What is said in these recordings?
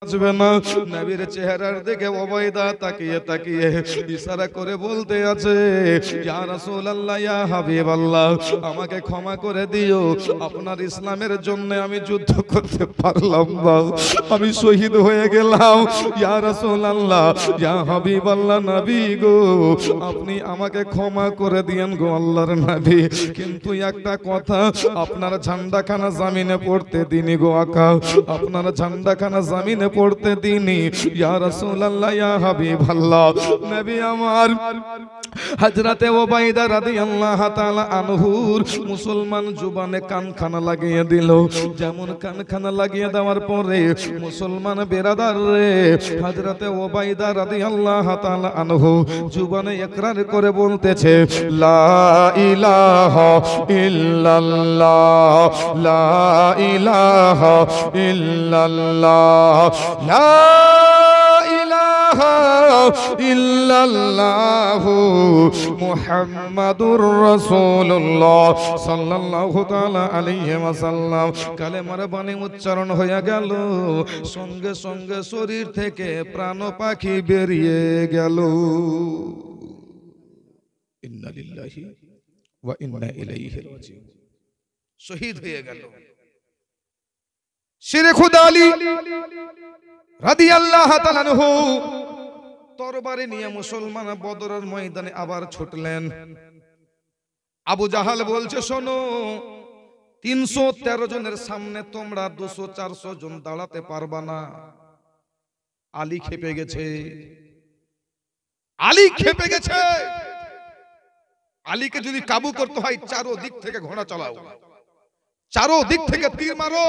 বাঁচবে না। নবীর চেহারার দিকে উবাইদা তাকিয়ে তাকিয়ে ইশারা করে বলতে আছে, ইয়া রাসূলুল্লাহ, ইয়া হাবিবাল্লাহ, আমাকে ক্ষমা করে দিও, আপনার ইসলামের জন্য আমি যুদ্ধ করতে পারলাম না, আমি শহীদ হয়ে গেলাম। ইয়া রাসূলুল্লাহ, ইয়া হাবিবাল্লাহ, নবী গো, আপনি আমাকে ক্ষমা করে দিয়েন গো আল্লাহর নবী, কিন্তু একটা কথা, আপনার ঝান্ডাখানা জমিনে পড়তে দিনি গো আকা, আপনার ঝান্ডাখানা জমিনে পড়তে দিনি। ইয়া রাসূলুল্লাহ, ইয়া হাবিবাল্লাহ, নবী আমার হযরতে উবাইদা রাদিয়াল্লাহু তাআলা আনহুর মুসলমান জুবানে কানখানা লাগিয়ে দিল। যেমন কানখানা লাগিয়ে দেওয়ার পরে মুসলমান বেরাদার রে, হযরতে উবাইদা রাদিয়াল্লাহু তাআলা আনহু জুবানে ইকরার করে বলতেছে, লা ইলাহা ইল্লাল্লাহ, লা ইলাহা ইল্লাল্লাহ, লা ইলাহা ইল্লাল্লাহু মুহাম্মাদুর রাসূলুল্লাহ সাল্লাল্লাহু তাআলা আলাইহি ওয়াসাল্লাম। কালেমার বাণী উচ্চারণ হয়ে গেল, সঙ্গে সঙ্গে শরীর থেকে প্রাণ পাখি বেরিয়ে গেল। ইন্না লিল্লাহি ওয়া ইন্না ইলাইহি রাজিউন। শহীদ হয়ে গেল শেরে খুদা আলী রাদিয়াল্লাহু তাআলা আনহু। তরবারি নিয়ে মুসলমান বদরের ময়দানে আবার ছুটলেন। আবু জাহাল বলছে, শোনো, 313 জনের সামনে তোমরা 200-400 জন দাঁড়াতে পারবা না। আলী খেপে গেছে, আলী খেপে গেছে। আলীকে যদি কাবু করতে হয়, চারোদিক থেকে ঘোড়া চালাও, চারোদিক থেকে তীর মারো,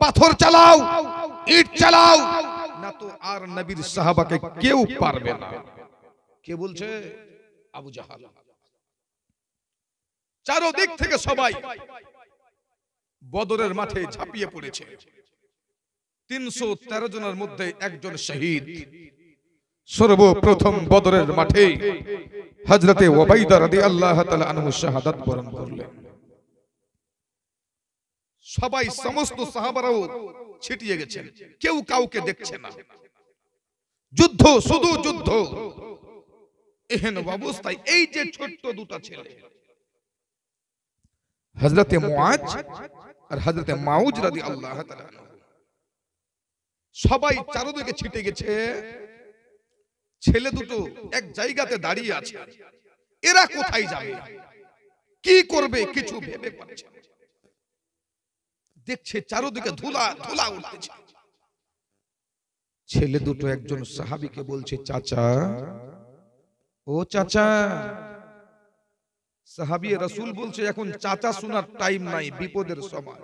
পাথর চালাও, ইট চালাও, না তো আর নবীর সাহাবাকে কেউ পারবে না। কে বলছে? আবু জাহাল। চারোদিক থেকে সবাই বদরের মাঠে ঝাঁপিয়ে পড়েছে। 313 জনের মধ্যে একজন শহীদ। সর্বপ্রথম বদরের মাঠে হযরতে উবাইদা রাদিয়াল্লাহু তাআলা আনহু শাহাদাত বরণ করলেন। সবাই, সমস্ত সাহাবারাও ছিটিয়ে গেছেন, কেউ কাউকে দেখছে না। যুদ্ধ, শুধু যুদ্ধ। এহেন অবস্থায় এই যে ছোট্ট দুটা ছেলে, হযরতে মুআজ আর হযরতে মাউজ রাদিয়াল্লাহু তাআলা আনহু, সবাই চারদিকে ছিটে গেছে। ছেলে দুটো এক জায়গাতে দাঁড়িয়ে আছে। এরা কোথায় যাবে, কি করবে, কিছু ভেবে পাচ্ছে না। দেখছে চারদিকে ধুলা ধুলা উঠতেছে। ছেলে দুটো একজন সাহাবীকে বলছে, চাচা, ও চাচা। সাহাবী রাসূল বলছে, এখন চাচা শোনার টাইম নাই, বিপদের সময়।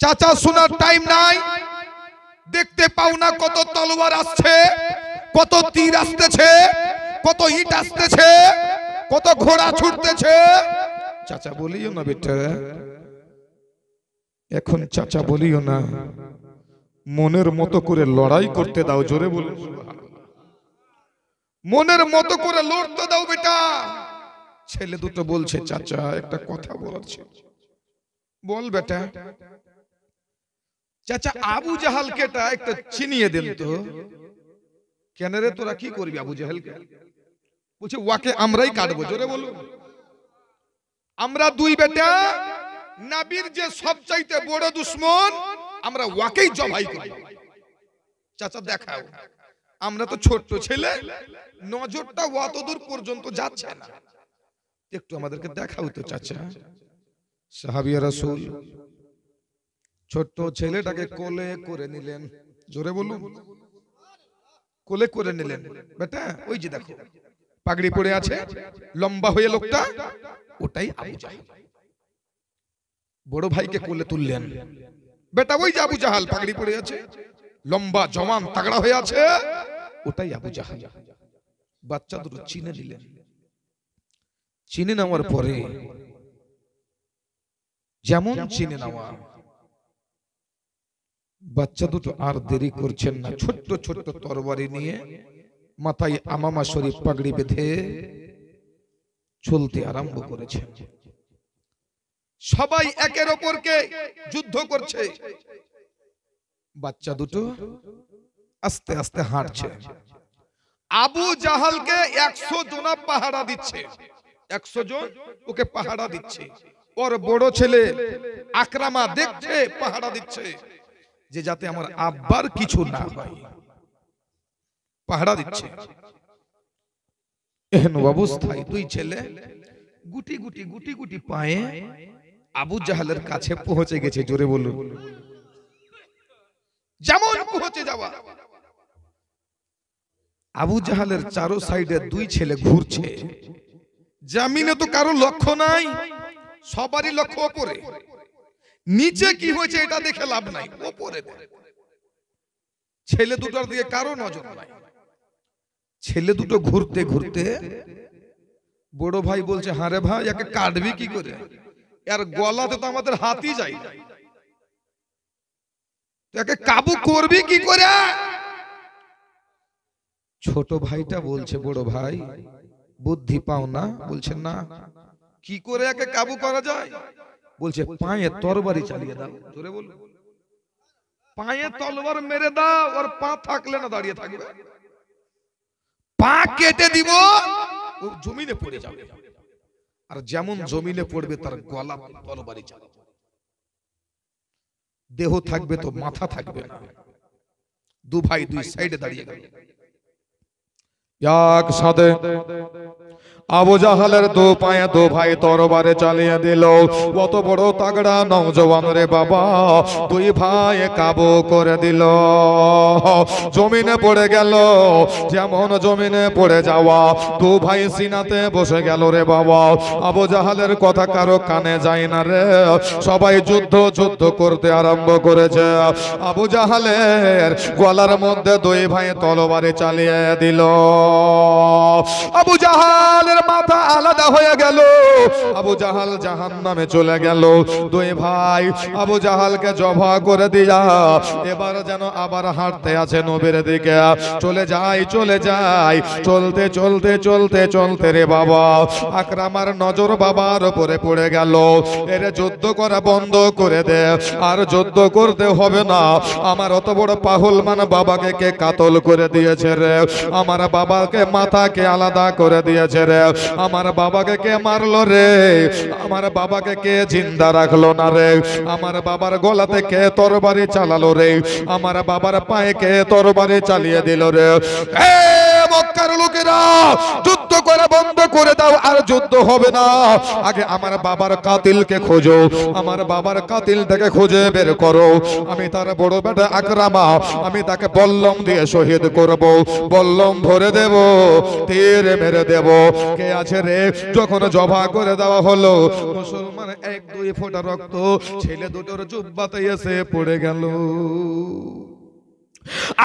চাচা শোনার টাইম নাই। দেখতে পাও না কত তলোয়ার আসছে, কত তীর আসতেছে, কত ইট আসতেছে, কত ঘোড়া ছুটতেছে। চাচা বলিও না বেটা, এখন চাচা বলিও না, মনের মতো করে লড়াই করতে দাও। জোরে বলুন সুবহানাল্লাহ। মনের মতো করে লড়তে দাও বেটা। ছেলে দুটো বলছে, চাচা একটা কথা বলার ছিল। বল বেটা। চাচা, আবু জাহালকে একটা চিনিয়ে দেন তো। কেন রে, তোরা কি করবি আবু জাহালকে? বলছে, ওয়াকে আমরাই কাটবো। জোরে বলুন। আমরা দুই বেটা, নবীর যে সবচাইতে বড় দুশমন, আমরা ওয়াকেই জবাই করব। চাচা দেখাও, আমরা তো ছোট্ট ছেলে, নজরটা অত দূর পর্যন্ত যাচ্ছে না, একটু আমাদেরকে দেখাও তো চাচা। সাহাবী রাসূল ছোট্ট ছেলেটাকে কোলে করে নিলেন। জোরে বলুন। কোলে করে নিলেন। বেটা, ওই যে দেখো পাগড়ি পরে আছে, লম্বা হয়ে লোকটা, ওটাই আবু জাহাল। বড় ভাইকে কোলে তুললেন। বেটা, ওই যে আবু জাহাল পাগড়ি পরে আছে, লম্বা, জওয়ান, তাগড়া হয়ে আছে, ওটাই আবু জাহাল। বাচ্চা দুটো চিনে নিলেন। চিনে নেওয়ার পরে যেমন চিনে নেওয়া, বাচ্চা দুটো আর দেরি করছেন না, ছোট্ট ছোট্ট তরবারি নিয়ে মাথায় আমামা শরীফ পাগড়ি বেঁধে চলতে আরম্ভ করেছেন। সবাই একের অপরকে যুদ্ধ করছে। বাচ্চা দুটো আস্তে আস্তে হাঁটছে। আবু জাহালকে 100 জন পাহারা দিচ্ছে, 100 জন ওকে পাহারা দিচ্ছে। ওর বড় ছেলে আকরামা দেখছে, পাহারা দিচ্ছে যে যাতে আমার আব্বার কিছু না হয়, পাহারা দিচ্ছে। এহেন অবস্থায় দুই ছেলে গুটি গুটি গুটি গুটি পায়ে আবু জাহালের কাছে পৌঁছে গেছে। জোরে বলুন। যেমন পৌঁছে যাওয়া, আবু জাহালের চারো সাইডে দুই ছেলে ঘুরছে। জামিনে তো কারো লক্ষ্য নাই, সবারই লক্ষ্য ওপরে। নিচে কি হয়েছে এটা দেখে লাভ নাই, ওপরে ছেলে দুটোর দিকে কারো নজর নাই। ছেলে দুটো ঘুরতে ঘুরতে বড় ভাই বলছে, হারে ভাই একে কাটবি কি করে, আর গলাতে তো আমাদের হাতই যায়, একে কাবু করবি কি করে। ছোট ভাইটা বলছে, বড় ভাই বুদ্ধি পাও না? বলছে না। কি করে একে কাবু করা যায়? বলছে পায়ে তরবারি চালিয়ে দাও। জোরে বলুন। পায়ে তলবার মেরে দাও, আর পা থাকলে না দাঁড়িয়ে থাকবে, পা কেটে দিব, ও জমিনে পড়ে যাবে। আর যেমন জমিনে পড়বে তার গলা তরবারি চালাবে। দেহ থাকবে তো মাথা থাকবে না। দু ভাই দুই সাইডে দাঁড়িয়ে গেল। একসাথে আবু জাহালের দু পায়ে দু ভাই তরবারে চালিয়ে দিল। কত বড় তাগড়া নওজওয়ান রে বাবা, দুই ভাই কাবু করে দিল। জমিনে পড়ে গেল। যেমন জমিনে পড়ে যাওয়া, দু ভাই সিনাতে বসে গেল রে বাবা। আবু জাহালের কথা কারো কানে যায় না রে, সবাই যুদ্ধ যুদ্ধ করতে আরম্ভ করেছে। আবু জাহালের গলার মধ্যে দুই ভাই তরবারি চালিয়ে দিল। আবু জাহালের মাথা আলাদা হয়ে গেল। আবু জাহাল জাহান্নামে চলে গেল। দুই ভাই আবু জাহালকে জবা করে দিয়া এবার যেন আবার হাঁটতে আছে নবীর দিকে। চলে যায় চলে যায়, চলতে চলতে চলতে চলতে রে বাবা আকরামার নজর বাবার উপরে পড়ে গেল। এর যুদ্ধ করা বন্ধ করে দে, আর যুদ্ধ করতে হবে না। আমার অত বড় পাহলমান বাবাকে কে কাতল করে দিয়েছে রে, আমার বাবাকে মাথাকে আলাদা করে দিয়েছে রে, আমার বাবাকে কে মারলো রে, আমার বাবাকে কে জিন্দা রাখলো না রে, আমার বাবার গলাতে কে তরবারি চালালো রে, আমার বাবার পায়ে কে তরবারি চালিয়ে দিল রে। মক্কার লোকেরা যুদ্ধ করা বন্ধ করে দাও, আর যুদ্ধ হবে না। আগে আমার বাবার কাতিলকে খোঁজো, আমার বাবার কাতিলটাকে খুঁজে বের করো। আমি তার বড় বেটা আকরামা, আমি তাকে বল্লম দিয়ে শহীদ করব, বল্লম ভরে দেব, তীর মেরে দেব। কে আছে রে? যখন জবা করে দেওয়া হলো, মুসলমান এক দুই ফোঁটা রক্ত ছেলে দুটোর জুব্বাতে এসে পড়ে গেল।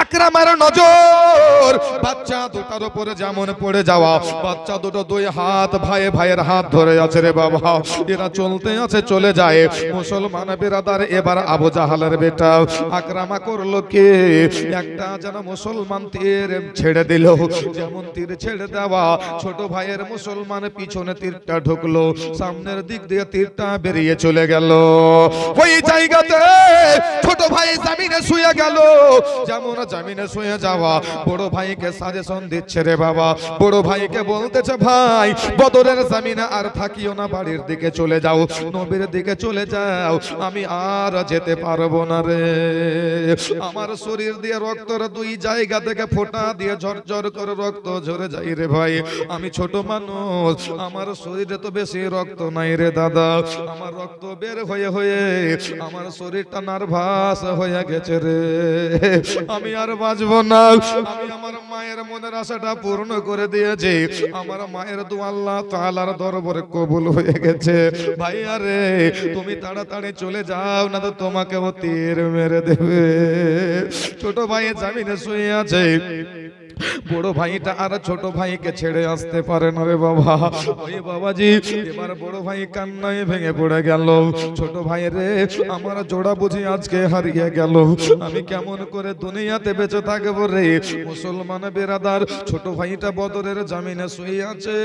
আকরামার নজর বাচ্চা দুটার উপরে যেমন পড়ে যাওয়া, বাচ্চা দুটো দুই হাত ভাইয়ে ভাইয়ের হাত ধরে আছে রে বাবা। এরা চলতে আছে চলে যায়। মুসলমান বিরাদার এবার আবু জাহালের বেটা আকরামা করলো কি, একটা যেন মুসলমান তীর ছেড়ে দিল। যেমন তীর ছেড়ে দেওয়া, ছোট ভাইয়ের মুসলমান পিছনে তীরটা ঢুকলো, সামনের দিক দিয়ে তীরটা বেরিয়ে চলে গেল। ওই জায়গাতে ছোট ভাই জমিনে শুয়ে গেল। যেমন জমিনে শুয়ে যাওয়া, বড় ভাইকে সাজেশন দিচ্ছে রে বাবা। বড় ভাইকে বলতেছে, ভাই বদরের জমিনে আর থাকিও না, বাড়ির দিকে চলে যাও, নবীর দিকে চলে যাও, আমি আর যেতে পারবো না রে। আমার শরীর দিয়ে রক্তর দুই জায়গা থেকে ফোঁটা দিয়ে ঝরঝর করে রক্ত ঝরে যায় রে ভাই। আমি ছোট মানুষ, আমার শরীরে তো বেশি রক্ত নাই রে দাদা। আমার রক্ত বের হয়ে হয়ে আমার শরীরটা নার্ভাস হয়ে গেছে রে, আমি আর বাঁচবো না। আমি আমার মায়ের মনের আশাটা পূর্ণ করে দিয়েছি, আমার মায়ের দোয়া আল্লাহ তাআলার দরবারে কবুল হয়ে গেছে। ভাই আরে তুমি তাড়াতাড়ি চলে যাও, না তো তোমাকেও তীর মেরে দেবে। ছোট ভাই জমিনে শুয়ে আছে, বড় ভাইটা আর ছোট ভাইকে ছেড়ে আসতে পারে না রে বাবা। ওই বাবাজি এবার বড় ভাই কান্নায় ভেঙে পড়ে গেল। ছোট ভাই রে, আমার জোড়া বুঝি আজকে হারিয়ে গেল, আমি কেমন করে দুনিয়াতে বেঁচে থাকবো রে। মুসলমান বেরাদার, ছোট ভাইটা বদরের জামিনে শুয়ে আছে।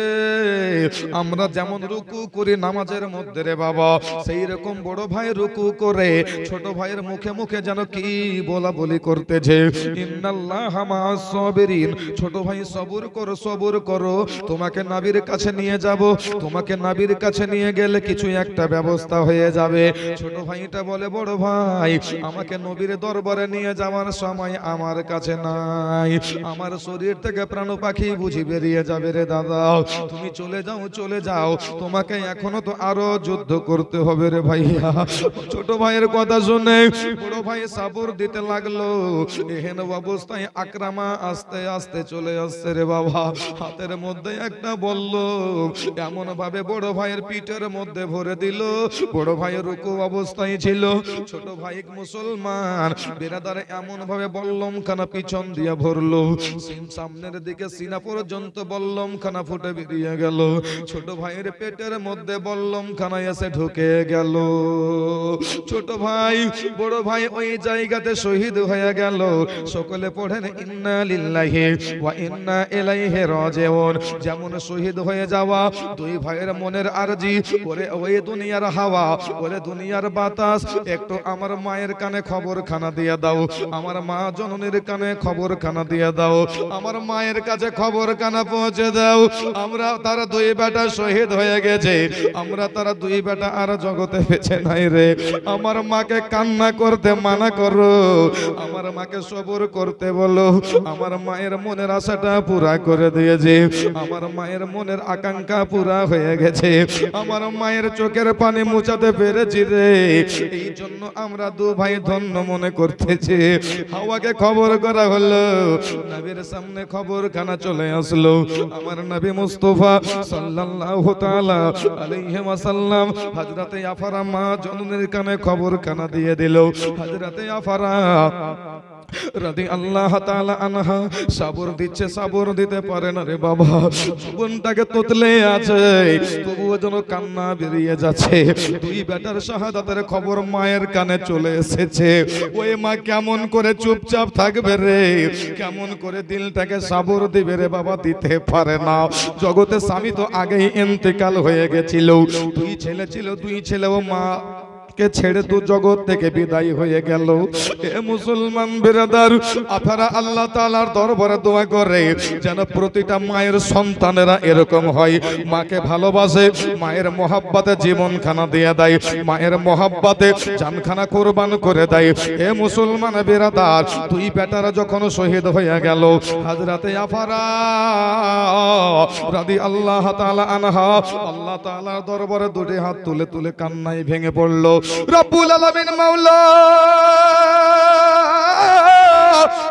আমরা যেমন রুকু করি নামাজের মধ্যে রে বাবা, সেই রকম বড় ভাই রুকু করে ছোট ভাইয়ের মুখে মুখে যেন কি বলা বলি করতেছে, ইন্নাল্লাহা মা'আস সাবিরিন। ছোট ভাই সবুর করো, সবুর করো, তোমাকে নবীর কাছে নিয়ে যাব, তোমাকে নবীর কাছে নিয়ে গেলে কিছু একটা ব্যবস্থা হয়ে যাবে। ছোট ভাইটা বলে, বড় ভাই আমাকে নবীর দরবারে নিয়ে যাওয়ার সময় আমার কাছে নাই, আমার শরীর থেকে প্রাণ পাখি বুঝি বেরিয়ে যাবে রে দাদা, তুমি চলে যাও, চলে যাও, তোমাকে এখনো তো আরো যুদ্ধ করতে হবে রে ভাইয়া। ছোট ভাইয়ের কথা শুনে বড় ভাই সাবর দিতে লাগলো। এহেন অবস্থায় আকরামা আস্তে আস্তে চলে আসছে রে বাবা, হাতের মধ্যে একটা বলল, এমন ভাবে বড় ভাইয়ের পিঠের মধ্যে ভরে দিল। বড় ভাইয়ের রুকু অবস্থায় ছিল, ছোট ভাই মুসলমান বেরাদার এমন ভাবে বল্লম খানা পিছন দিয়ে ভরলো, সামনের দিকে সিনা পর্যন্ত বল্লম খানা ফুটে বেরিয়ে গেল। ছোট ভাইয়ের পেটের মধ্যে বল্লম খানা এসে ঢুকে গেল। ছোট ভাই বড় ভাই ওই জায়গাতে শহীদ হয়ে গেল। সকলে পড়েন ইন্না লিল্লাহি ওয়া ইন্না ইলাইহি রাজিউন। যেমন শহীদ হয়ে যাওয়া, দুই ভাইয়ের মনের আরজি, ওরে ওই দুনিয়ার হাওয়া, ওরে দুনিয়ার বাতাস, একটু আমার মায়ের কানে খবর খানা দিয়ে দাও, আমার মা জননীর কানে খবর খানা দিয়ে দাও, আমার মায়ের কাছে খবর কানা পৌঁছে দাও, আমরা তারা দুই বেটা শহীদ হয়ে গেছে, আমরা তারা দুই বেটা আর জগতে বেঁচে নাই রে। আমার মাকে কান্না করতে মানা করো, আমার মাকে সবর করতে বলো, আমার মায়ের মনের আশাটা পুরা করে দিয়েছে, আমার মায়ের মনের আকাঙ্ক্ষা পুরা হয়ে গেছে, আমার মায়ের চোখের পানি মুছাতে পেরেছি রে। এই জন্য আমরা দু ভাই ধন্য মনে করতেছি। হাওয়াকে খবর করা হলো, নবীর সামনে খবর খানা চলে আসলো। আমার নবী মুস্তাফা সাল্লাল্লাহু তাআলা আলাইহি ওয়াসাল্লাম হযরতে আফারা মা জননীর কানে খবর খানা দিয়ে দিল। হযরতে আফারা রাদিয়াল্লাহু তাআলা আনহা সবর দিচ্ছে, সবর দিতে পারে না রে বাবা, জীবনটাকে তোতলে আছে, তবুও যেন কান্না বেরিয়ে যাচ্ছে। দুই বেটার শাহাদাতের খবর মায়ের কানে চলে এসেছে। ওই মা কেমন করে চুপচাপ থাকবে রে, কেমন করে দিলটাকে সবর দিবে রে বাবা, দিতে পারে না। জগতে স্বামী তো আগেই ইন্তেকাল হয়ে গেছিল, দুই ছেলে ছিল, দুই ছেলেও মা কে ছেড়ে তো জগৎ থেকে বিদায় হয়ে গেল। এ মুসলমান বিরাদার, আপনারা আল্লাহ তাআলার দরবারে দোয়া করে যেন প্রতিটা মায়ের সন্তানেরা এরকম হয়, মাকে ভালোবাসে, মায়ের মহাব্বতে জীবনখানা দিয়ে দেয়, মায়ের মহাব্বতে জানখানা কোরবান করে দেয়। এ মুসলমান বিরাদার, দুই বেটারা যখন শহীদ হয়ে গেল, হযরতে আফারা রাদিয়াল্লাহু তাআলা আনহা আল্লাহ তাআলার দরবারে দুটি হাত তুলে তুলে কান্নায় ভেঙে পড়ল। রব্বুল আলামিন মাওলা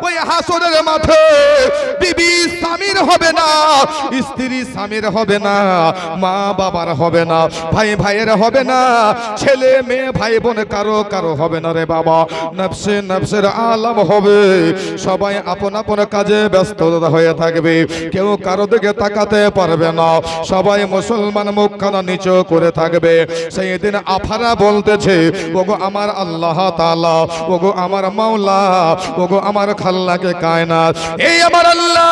ওই হাসরের মাঠে বিবি স্বামীর হবে না, স্ত্রী স্বামীর হবে না, মা বাবার হবে না, ভাই ভাইয়ের হবে না, ছেলে মেয়ে ভাই বোন কারো কারো হবে না রে বাবা। নফসে নফসের আলম হবে, সবাই আপন আপন কাজে ব্যস্ত হয়ে থাকবে, কেউ কারো দিকে তাকাতে পারবে না, সবাই মুসলমান মুখখানা নিচু করে থাকবে। সেই দিন আফারা বলতেছে, ওগো আমার আল্লাহ তাআলা, ওগো আমার মাওলা, ওগো আমার খাল্লাকে কায়নাত, এই আমার আল্লাহ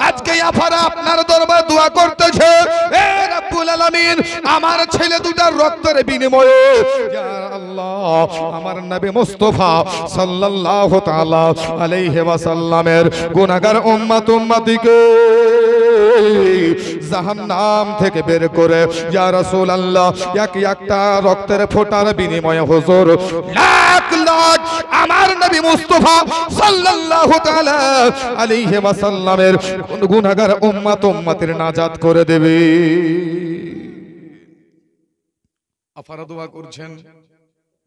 আজকে আফারা আপনার দরবারে দোয়া করতেছে, এ রব্বুল আলামিন আমার ছেলে দুটার রক্তের বিনিময়ে ইয়া আল্লাহ আমার নবী মুস্তাফা সাল্লাল্লাহু তাআলা আলাইহি ওয়াসাল্লামের গুনাহগার উম্মতিকে জাহান্নাম থেকে বের করে, ইয়া রাসূলুল্লাহ একটা রক্তের ফোঁটার বিনিময়ে হুজুর লাখ লাখ আমার নবী মুস্তাফা সাল্লাল্লাহু তাআলা আলাইহি ওয়াসাল্লামের গুনাহগার উম্মতের নাজাত করে দেবে। আফারা দোয়া করছেন,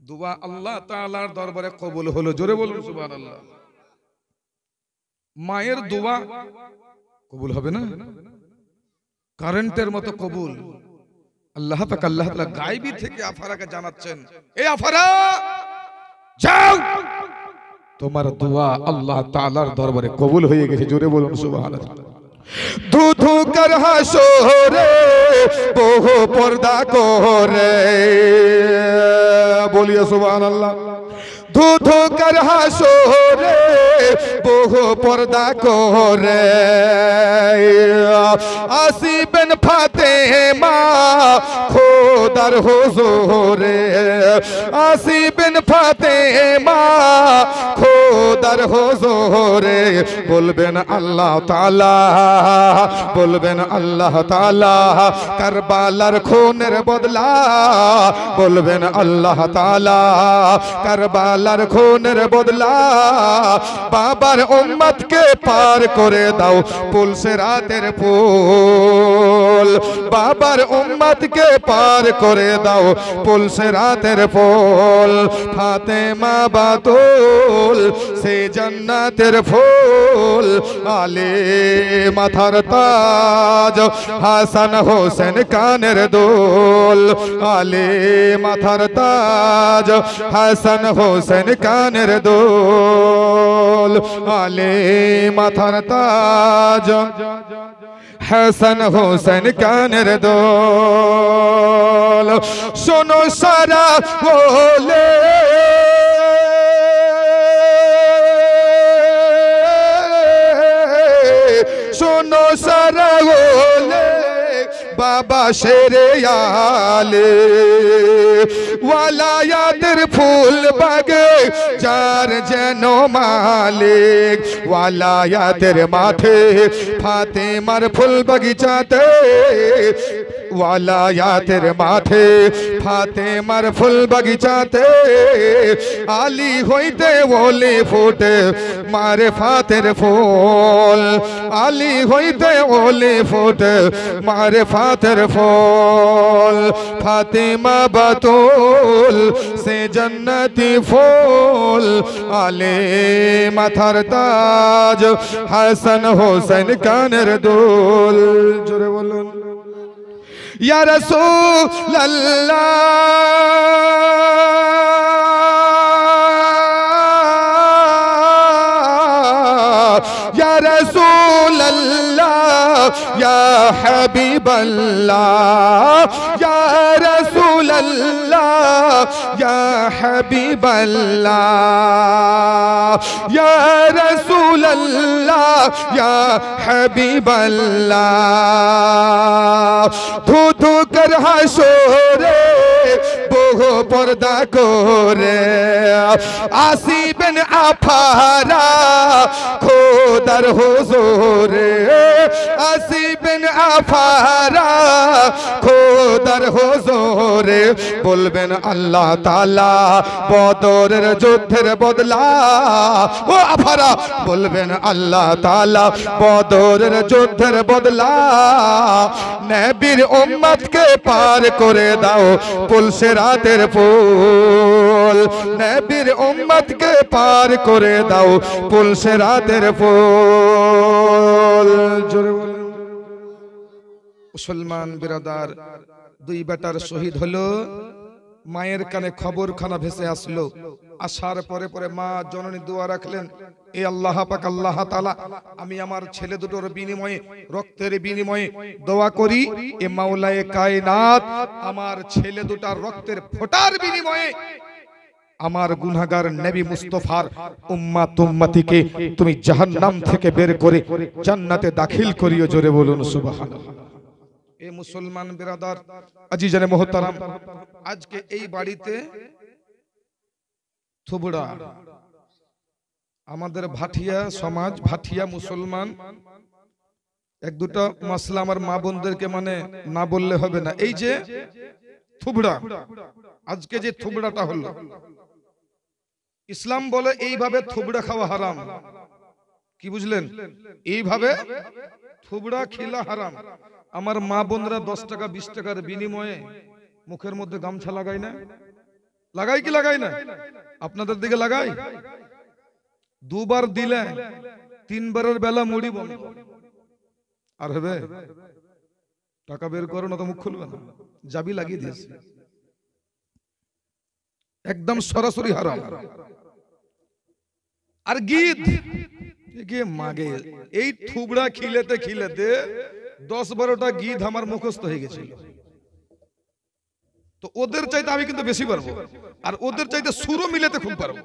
দোয়া আল্লাহ তাআলার দরবারে কবুল হলো। জোরে বলুন সুবহানাল্লাহ। মায়ের দোয়া কবুল হবে না, কারেন্টের মতো কবুল। আল্লাহ পাক আল্লাহ তাআলা গায়বী থেকে আফারাকে জানাচ্ছেন, এই আফারা যাও, তোমার দোয়া আল্লাহ তাআলার দরবারে কবুল হয়ে গেছে। জোরে বলুন সুবহানাল্লাহ। ধু ধু কর হাসরে বহু পর্দা করে, বলিয়ে সুবহানাল্লাহ। ধু ধু কর হাসরে বহু পর্দা করে, আসিবেন ফাতেমা খোদার হুজুরে, আসিবেন ফাতেমা খোদার হুজুরে, বলবেন আল্লাহ তাআলা, বলবেন আল্লাহ তাআলা কারবালার খুনের বদলা, বলবেন আল্লাহ তাআলা কারবালার খুনের বদলা, বাবার উম্মতকে পার করে দাও পুল সিরাতের পুল, বাবার উম্মতকে পার করে দাও পুল সিরাতের পুল, ফাতেমা বাতুল সে জান্নাতের ফুল, আলে মাথার তাজ হাসান হোসেন কানের দুল, আলে মাথার তাজ হাসান হোসেন কানের দুল, আলে মাথার তাজ হাসান হোসেন কানের দুল, শোনো সারা বলে শোনো সারা বলে বাবা শেরে আলে, ওয়ালায়াতের ফুল বাগে যার যেন মালিক, ওয়ালায়াতের মাঠে ফাতেমার ফুল বাগিচাতে, ওয়ালায়াতের মাঠে ফাতেমার ফুল বাগিচাতে, আলী হইতে ওলি ফুটে মারে ফাতের ফুল, আলী হইতে ওলি ফুটে মারে ফাতের ফুল, ফাতেমা বাতুল সে জান্নাতি ফুল, আলে মাথার তাজ হাসান হোসেন কানের দুল। জোরে বলুন ইয়া রাসূলুল্লাহ, ইয়া রাসূলুল্লাহ, ইয়া হাবিবাল্লাহ, ইয়া রাসূলুল্লাহ, ইয়া হাবিবাল্লাহ, ইয়া রাসূলুল্লাহ, ইয়া হাবিবাল্লাহ, ধু ধু কর হাসরে বহু পর্দা করে, আসিবেন আফারা খোদার হুজুরে, আসিবেন আফারা খোদার হুজুরে, বলবেন আল্লাহ তাআলা বদরের যুদ্ধের বদলা, ও আফারা বলবেন আল্লাহ তাআলা বদরের যুদ্ধের বদলা, নবীর উম্মতকে পার করে দাও পুল সিরাতের পুল, নবীর উম্মতকে পার করে দাও পুল সিরাতের পুল। জোরে বলুন। মুসলমান বিরাদার, দুই বেটার শহীদ হলো, মায়ের কানে খবরখানা ভেসে আসলো, আসার পরে পরে মা জননী দোয়া রাখলেন, এ আল্লাহ পাক আল্লাহ তাআলা, আমি আমার ছেলে দুটোর বিনিময়ে রক্তের বিনিময়ে দোয়া করি, এ মাওলায়ে কায়নাত আমার ছেলে দুটার রক্তের ফোঁটার বিনিময়ে আমার গুনাহগার নবী মুস্তাফার উম্মত উম্মতিকে তুমি জাহান্নাম থেকে বের করে জান্নাতে দাখিল করিও। জোরে বলুন সুবহানাল্লাহ। এ মুসলমান বিরাদার আজিজানে মুহতারাম, আজকে এই বাড়িতে থুবড়া আমাদের ভাটিয়া সমাজ, ভাটিয়া মুসলমান, এক দুটো মাসলা আমার মা বোনদেরকে মানে না বললে হবে না, এই যে থুবড়া, আজকে যে থুবড়াটা হলো, ইসলাম বলে এইভাবে থুবড়া খাওয়া হারাম। কি বুঝলেন? এইভাবে থুবড়া খেলা হারাম। আমার মা বোনরা 10 টাকা 20 টাকার বিনিময়ে মুখের মধ্যে গামছা লাগায় না? লাগাই কি লাগাই না? আপনাদের দিকে লাগাই? দুবার দিলে 3 বারের বেলা মুড়ি বন্ধ। আর হবে টাকা বের করো না তো মুখ খুলবে না, জাবি লাগিয়ে দিয়েছে, একদম সরাসরি হারাম। আর গীত মাগে এই থুবড়া খিলেতে খিলেতে 10-12টা গীত আমার মুখস্থ হয়ে গেছিল। তো ওদের চাইতে আমি কিন্তু বেশি পারবো, আর ওদের চাইতে সুরও মিলাতে খুব পারবো।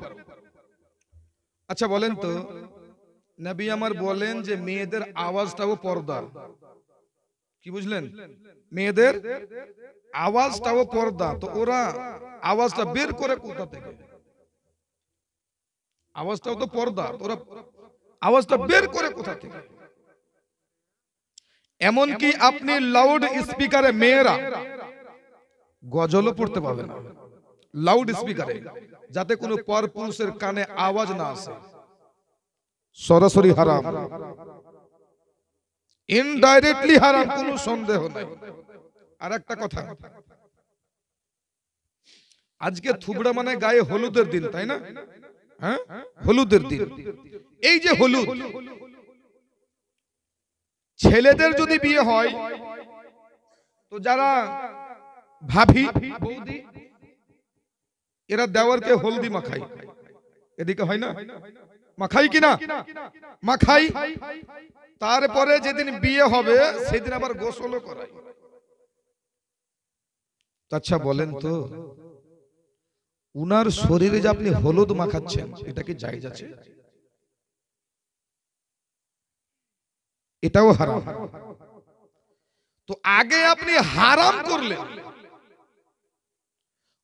আচ্ছা বলেন তো, নবী আমার বলেন যে মেয়েদের আওয়াজটাও পর্দা। কি বুঝলেন? মেয়েদের আওয়াজটাও পর্দা। তো ওরা আওয়াজটা বের করে কোথা থেকে? আওয়াজটাও তো পর্দা, ওরা আওয়াজটা বের করে কোথা থেকে? এমনকি আপনি লাউড স্পিকারে মেয়েরা গজলও পড়তে পারবে না, লাউড স্পিকারে, যাতে কোনো পরপুরুষের কানে আওয়াজ না আসে। সরাসরি হারাম, ইনডাইরেক্টলি হারাম, কোনো সন্দেহ নাই। আর একটা কথা, আজকে থুবড়া মানে গায়ে হলুদের দিন, তাই না? হ্যাঁ, হলুদের দিন। এই যে হলুদ, ছেলেদের যদি বিয়ে হয় তো যারা ভাবি বৌদি এরা দেওয়ারকে হলদি মাখাই, এদিকে হয় না? মাখাই কিনা? মাখাই। তারপরে যেদিন বিয়ে হবে সেদিন আবার গোসলও করাই। আচ্ছা বলেন তো, উনার শরীরে যে আপনি হলুদ মাখাচ্ছেন, এটা কি জায়েজ আছে? এটাও হারাম। তো আগে আপনি হারাম করলেন,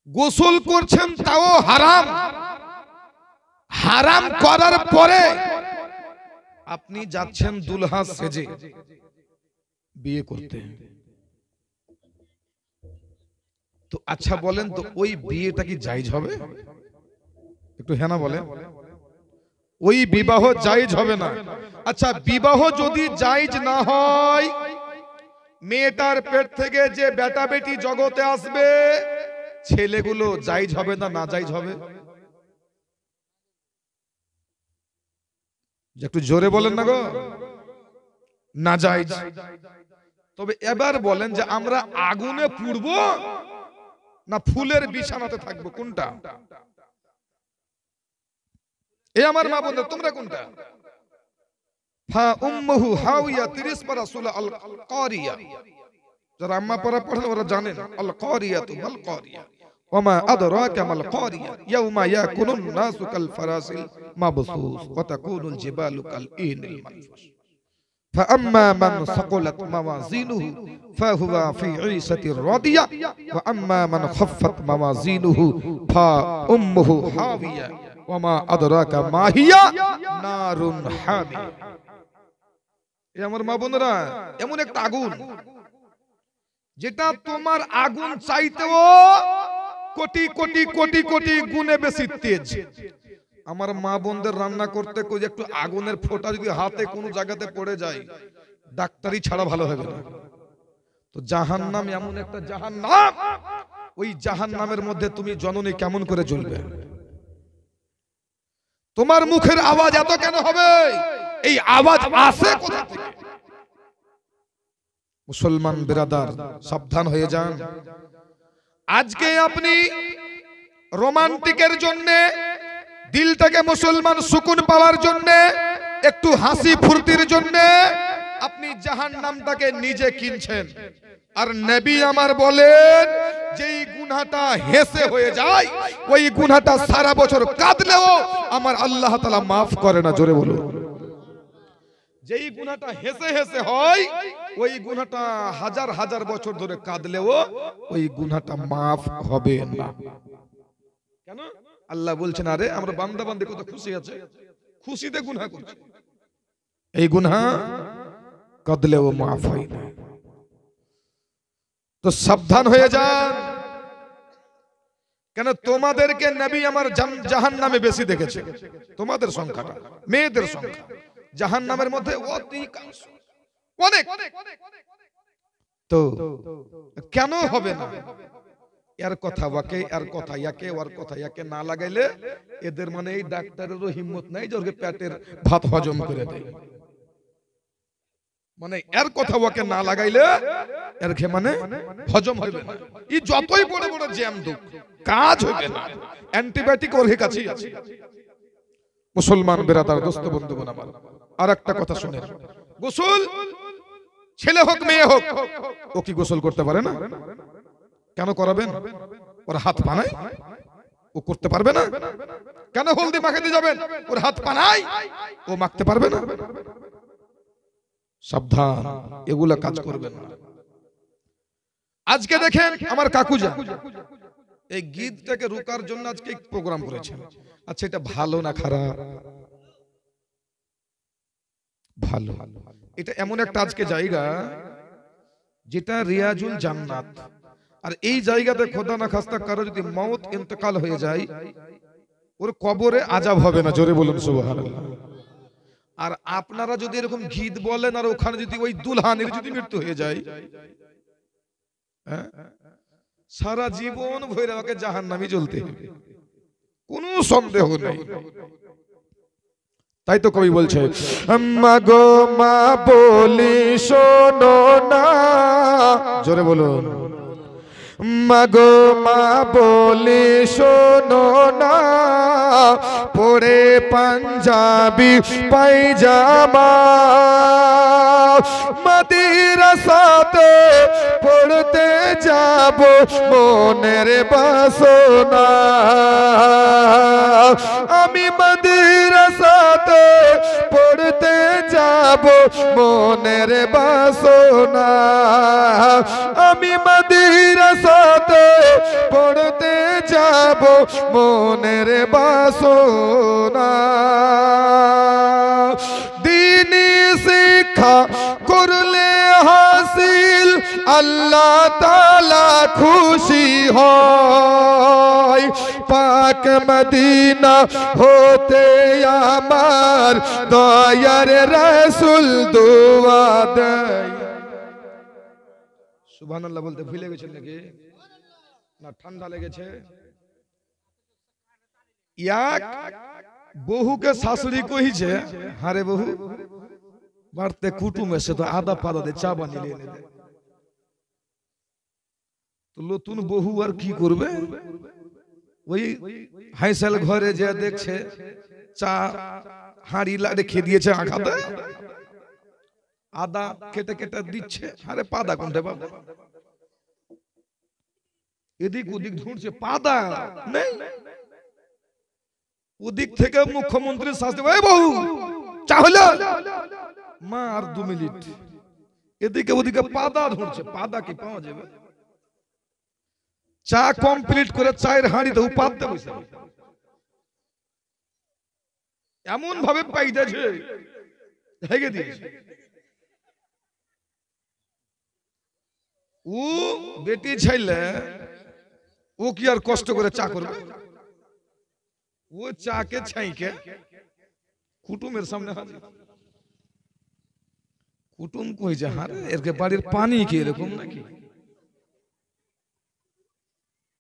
গোসল করছেন তাও হারাম। হারাম করার পরে আপনি যাচ্ছেন দুলহা সেজে বিয়ে করতে। তো আচ্ছা বলেন তো, ওই বিয়েটা কি জায়েজ হবে? একটু হ্যাঁ না বলেন। ওই বিবাহ জায়েজ হবে না। আচ্ছা, বিবাহ যদি জায়েজ না হয়, মেয়েটার পেট থেকে যে বেটা বেটি জগতে আসবে, ছেলেগুলো জায়েজ হবে না না জায়েজ হবে? একটু জোরে বলেন না গো। না জায়েজ। তবে এবার বলেন যে আমরা আগুনে পুড়বো না ফুলের বিছানাতে থাকবো, কোনটা? এ আমার মা বোন, তোমরা কোনটা? ফা উম্মুহু হাওয়া 30 পারা সূরা আল কারিয়া। যারা আম্মা পারা পড়েন ওরা জানেন, আল কারিয়াতু মাল কারিয়া ওমা আদরাকা মাল কারিয়া ইয়াউমা ইয়াকুনুন নাসু কাল ফারাসিল মাবসুস ওয়া তাকুনুল জিবালু কাল ইনিল মানফুস فأما من ثقلت موازينه فهو في عيشة راضية وأما من خفت موازينه فأمه حاوية وما أدراك ما هي نار حامية। আমার মা বোনেরা, এমন একটা আগুন যেটা তোমার আগুন চাইতেও কোটি কোটি কোটি কোটি গুণে বেশি তেজ। আমার মা বোনদের রান্না করতে কই একটু আগুনের ফোঁটা যদি হাতে কোনো জায়গাতে পড়ে যায়, ডাক্তারি ছাড়া ভালো হবে না। তো জাহান্নাম এমন একটা জাহান্নাম, ওই জাহান্নামের মধ্যে তুমি জননী কেমন করে জ্বলবে? তোমার মুখের আওয়াজ এত কেন হবে? এই আওয়াজ আসে কোথা থেকে? মুসলমান বিরাদার, সাবধান হয়ে যান। আজকে আপনি রোমান্টিকের জন্য, দিলটাকে মুসলমান সুকুন পাওয়ার জন্য, একটু হাসি ফুর্তির জন্য আপনি জাহান্নামটাকে নিজে কিনছেন। আর নবী আমার বলেন, যেই গুনাহটা হেসে হয়ে যায়, ওই গুনাহটা সারা বছর কাঁদলেও আমার আল্লাহ তাআলা maaf করে না। জোরে বলুন। যেই গুনাহটা হেসে হেসে হয়, ওই গুনাহটা হাজার হাজার বছর ধরে কাঁদলেও ওই গুনাহটা maaf হবে না। কেন? আল্লাহ বলছেন, আরে আমরা বান্দা বান্দী কত খুশি আছে, খুশিতে গুনাহ করছে, এই গুনাহ কাঁদলেও maaf হয় না। তো সাবধান হয়ে যান। কেন? তোমাদেরকে নবী আমার জাহান্নামে বেশি দেখেছে, তোমাদের সংখ্যাটা, মেয়েদের সংখ্যা জাহান্নামের মধ্যে অধিকাংশ, অনেক। তো কেন হবে না? এর কথা ওয়াকে, এর কথা ইয়াকে, ওর কথা ইয়াকে না লাগাইলে এদের মানে এই ডাক্তারেরও হিম্মত নাই যে ওকে পেটের ভাত হজম করে দেয়। মানে এর কথা ওকে না লাগাইলে এর খে মানে হজম হবে না। এই যতই বড় বড় জ্যাম দুক কাজ হবে না। অ্যান্টিবায়োটিক ওর কাছেই আছে। মুসলমান বেরাদার দোস্ত বন্ধুগণ আমার, আর একটা কথা শুনে, গোসল ছেলে হোক মেয়ে হোক, ও কি গোসল করতে পারে না? কেন করাবেন? ওর হাত পা নাই, ও করতে পারবে না? কেন হলদি মাখাতে যাবেন? ওর হাত পা নাই, ও মাখতে পারবে না? সাবধান, এগুলা কাজ করবেন না। আজকে দেখেন আমার কাকুজা এই গীতটাকে রোকার জন্য আজকে প্রোগ্রাম করেছেন। আচ্ছা, এটা ভালো না খারাপ? ভালো। এটা এমন একটা আজকে জায়গা যেটা রিয়াজুল জান্নাত, আর এই জায়গাতে খোদা না খাস্তা কারো যদি মওত ইন্তেকাল হয়ে যায়, ওর কবরে আযাব হবে না। জোরে বলুন সুবহানাল্লাহ। আর আপনারা যদি এরকম গীত বলেন আর ওখানে যদি ওই দুলহানের যদি মৃত্যু হয়ে যায়, সারা জীবন ভরে ওকে জাহান্নামে জ্বলতে হবে, কোনো সন্দেহ নেই। তাই তো কবি বলছে, মা গো মা বলি শোনো না, জোরে বলুন, মা গো মা বলি শোনো না, পরে পাঞ্জাবি পায়জামা মাদ্রাসাতে পড়তে যাব, মনের বাসনা আমি মাদ্রাসাতে পড়তে যাব, মনের বাসনা আমি মাদ্রাসাতে পড়তে যাব, মনের বাসনা দ্বীনি শিক্ষা করলে হাসিল আল্লাহ তাআলা খুশি হয়, পাক মদিনা হতে আমার দয়ার রাসূল দোয়া দেয়। সুবহানাল্লাহ বলতে ভুলে গেছেন নাকি? না ঠান্ডা লেগেছে? এক বহুকে শাশুড়ি কইছে, হারে বহু বাড়তে কুটুম এসে তো আদা পাদা দিয়ে চা বানিয়ে এনে দেয়। তো নতুন বহু আর কি করবে? ওই হাইসাল ঘরে যে দেখছে চা হাঁড়ি রেখে দিয়েছে আখাতে, আদা কেটে কেটে দিচ্ছে, আরে পাদা কোনটা বাবা? এদিক ওদিক ঢুঁড়ছে, পাদা নেই। ওদিক থেকে মুখ্যমন্ত্রী শাস্তি, ওই বহু চা হলো মা, আর 2 মিনিট। এদিকে ওদিকে পাদা ঢুঁড়ছে, পাদা কি পাওয়া যাবে? চা কমপ্লিট করে চায়ের হাঁড়িতে উপাতে বসে এমন ভাবে পাইতেছে হেগে দিয়েছে। ও বেটি ছাইলে ও কি আর কষ্ট করে চা করবে? ও চাকে ছাইকে কুটুমের সামনে হাজির। কুটুম কইছে, হারে এরকে বাড়ির পানি কি এরকম নাকি?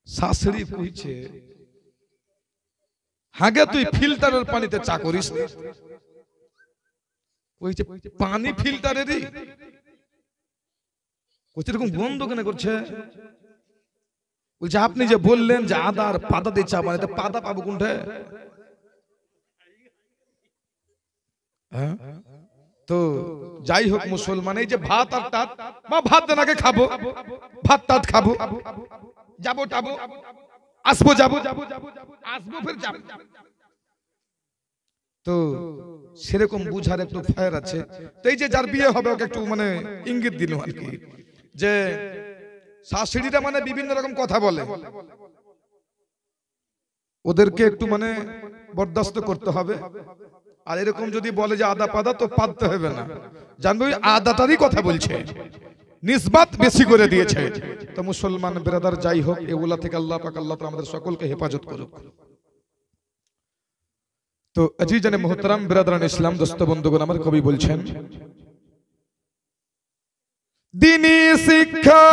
শাশুড়ি কইছে, হাগে তুই ফিল্টারের পানিতে চা করিস? কইছে পানি ফিল্টারেরই। কইছে এরকম গন্ধ কেন করছে? বলছে আপনি যে বললেন যে আদা আর পাতা দিয়ে চা বানাতে, পাতা পাবো কোনটা? তো যাই হোক মুসলমান, এই যে ভাত আর টাত, বা ভাত দেনাকে খাবো, ভাত টাত খাবো, যাবো টাবো, আসবো যাবো, আসবো ফের যাবো। তো সেরকম বুঝার একটু ফায়ার আছে। তো এই যে যার বিয়ে হবে ওকে একটু মানে ইঙ্গিত দিল আর কি, যে শাশুড়িরা মানে বিভিন্ন রকম কথা বলে, ওদেরকে একটু মানে বরদাস্ত করতে হবে। আর এরকম যদি বলে যে আদা পাদা, তো পাদতে হবে না, জানবে ওই আদাটারই কথা বলছে, নিসবাত বেশি করে দিয়েছে। তো মুসলমান ব্রাদার যাই হোক, এগুলা থেকে আল্লাহ পাক আল্লাহ তাআলা আমাদের সকলকে হেফাজত করুক। তো আজিজানে মুহতারাম ব্রাদারান ইসলাম দোস্ত বন্ধুগণ আমার, কবি বলছেন দিনী শিক্ষা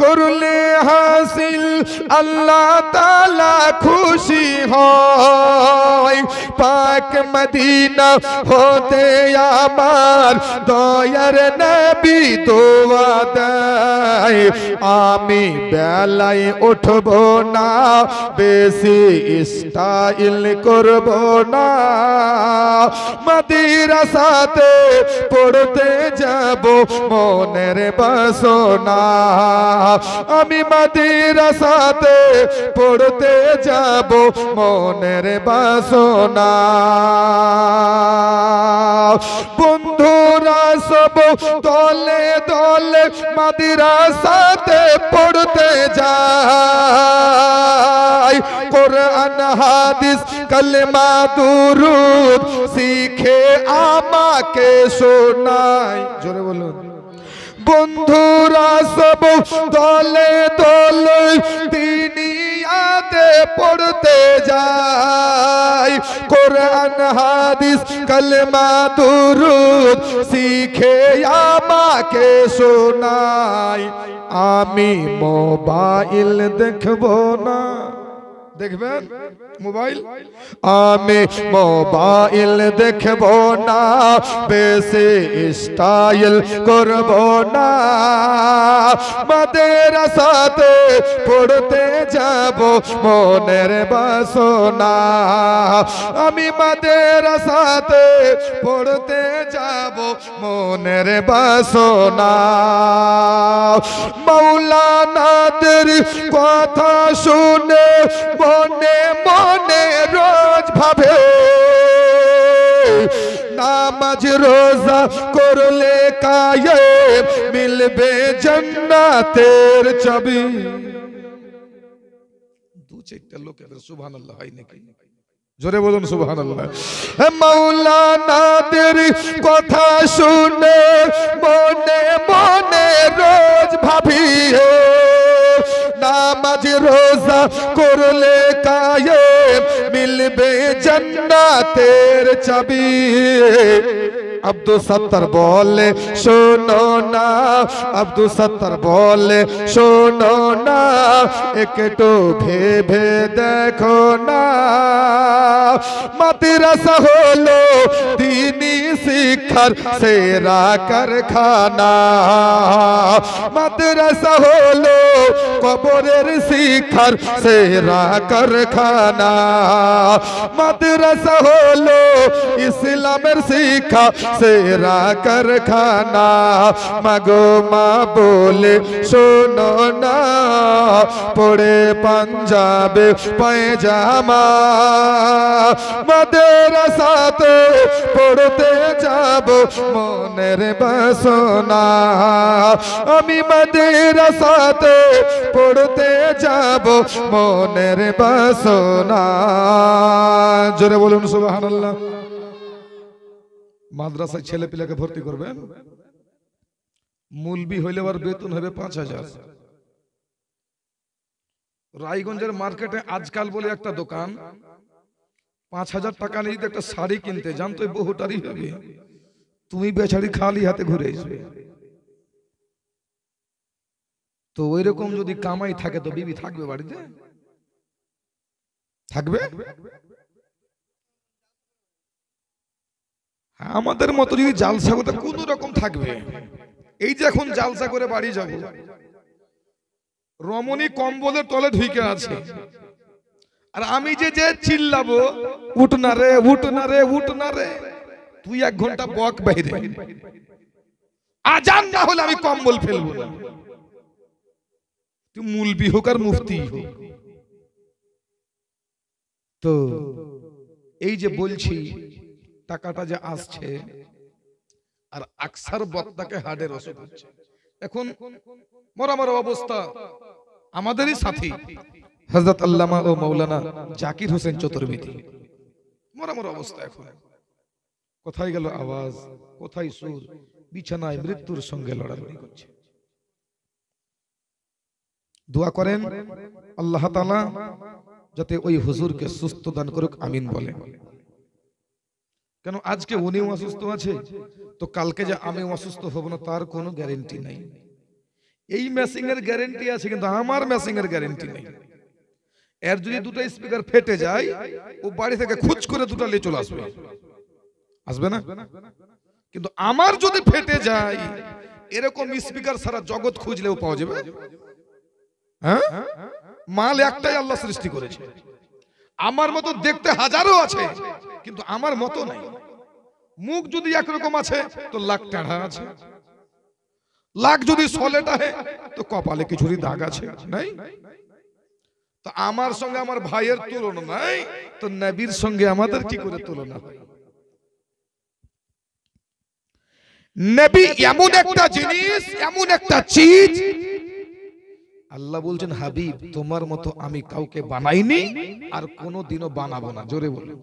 করলে হাসিল আল্লাহ তাআলা খুশি হয়। পাক মদিনা হতে আমার দয়ার নবী দোয়া দেয়, আমি বেলায় উঠব না, বেশি স্টাইল করব না, মাদ্রাসাতে পড়তে যাব মনের বাসনা, আমি মাদ্রাসাতে পড়তে যাব মনের বাসনা। বন্ধুরা সব দলে দলে মাদ্রাসাতে পড়তে যায়, কোরআন হাদিস কালেমা দুরূদ শিখে আমাকে শোনায়। জোরে বলুন। বন্ধুরা সব দলে দলে দুনিয়াতে পড়তে যায়, কোরআন হাদিস কালেমা দুরূদ শিখে আমাকে শোনায়, আমি মোবাইল দেখব না। দেখবেন মোবাইল? আমি মোবাইল দেখব না, বেশি স্টাইল করব না, মাদ্রাসাতে পড়তে যাব মনের বাসনা, আমি মাদ্রাসাতে পড়তে যাব মনের বাসনা। মাওলানাদের কথা শুনে মনে মনে রোজ ভাবে, নামাজ রোজা করলে কায়েম মিলবে জান্নাতের চাবি। দু চারটা লোকের সুবহানাল্লাহ হয় নাকি? জোরে বলুন সুবহানাল্লাহ। মাওলানাদের কথা শুনে মনে মনে রোজ ভাবি, নামাজ রোজা করলে কায়েম মিলবে জান্নাতের চাবি। আব্দুল সত্তার বলে শোনো না, আব্দুল সত্তার বলে শোনো না, একটু ভেবে দেখো না, মাদ্রাসা হলো দ্বীনি শিক্ষার সেরা কারখানা, মাদ্রাসা হলো কবরের শিক্ষার সেরা কারখানা, মাদ্রাসা হলো ইসলামের শিক্ষা সেরা কারখানা। মাগো মা বলে শোনো না, পড়ে পাঞ্জাবে পায়জামা, মাদ্রাসাতে পড়তে যাব মনের বাসনা, আমি মাদ্রাসাতে পড়তে যাব মনের বাসনা। জোরে বলুন সুবহানাল্লাহ। মাদ্রাসায় ছেলে পিলাকে ভর্তি করবেন, মুলবি হইলে আর বেতন হবে ৫,০০০। রায়গঞ্জের মার্কেটে আজকাল বলে একটা দোকান, ৫,০০০ টাকা নিয়ে যদি একটা শাড়ি কিনতে যান তো বহুটারই হবে, তুমি বেচারি খালি হাতে ঘুরে আসবে। তো ওই রকম যদি কামাই থাকে তো বিবি থাকবে বাড়িতে? থাকবে? আমাদের মতো যদি জালসা করতে কোন রকম থাকবে। এই যে এখন জালসা করে বাড়ি যাব, রমণী কম্বলের তলে ঢুকে আছে, আর আমি যে যে চিল্লাবো উঠ না রে, উঠ না রে, উঠ না রে, তুই ১ ঘন্টা বক বাইরে, আজান না হলে আমি কম্বল ফেলবো না। তুই মুলবি হোক আর মুফতি হোক। তো এই যে বলছি টাকাটা যে আসছে, আর আকসার বক্তাকে হার্টের অসুখ হচ্ছে। এখন মরামর অবস্থা আমাদেরই সাথী হযরত আল্লামা ও মাওলানা জাকির হোসেন চতুর্বেদী, মরামর অবস্থা। এখন কোথায় গেল আওয়াজ, কোথায় সুর, বিছানায় মৃত্যুর সঙ্গে লড়ালড়ি করছে। দোয়া করেন আল্লাহ তাআলা যাতে ওই হুজুরকে সুস্থ দান করুক, আমিন বলে। কেন আজকে উনিও অসুস্থ আছে, তো কালকে যে আমি অসুস্থ হব না তার কোনো গ্যারেন্টি নাই। এই ম্যাচিং এর গ্যারান্টি আছে, কিন্তু আমার ম্যাচিং এর গ্যারান্টি নেই। এর যদি দুটো স্পিকার ফেটে যায়, ও বাড়ি থেকে খুঁজ করে দুটো নিয়ে চলে আসবে, আসবে না? কিন্তু আমার যদি ফেটে যায়, এরকম স্পিকার সারা জগৎ খুঁজলেও পাওয়া যাবে। হ্যাঁ, মাল একটাই আল্লাহ সৃষ্টি করেছে। আমার মতো দেখতে হাজারো আছে, কিন্তু আমার মতো নাই। মুখ যদি একরকম আছে তো লাখ টাকা আছে, লাখ যদি সলেট আছে তো কপালে কিছুরই দাগ আছে, নাই? তো আমার সঙ্গে আমার ভাইয়ের তুলনা নাই, তো নবীর সঙ্গে আমাদের কি করে তুলনা হয়? নবী এমন একটা জিনিস, এমন একটা চিজ, আল্লাহ বলছেন হাবিব তোমার মতো আমি কাউকে বানাইনি আর কোনোদিনও বানাবো না। জোরে বলুন।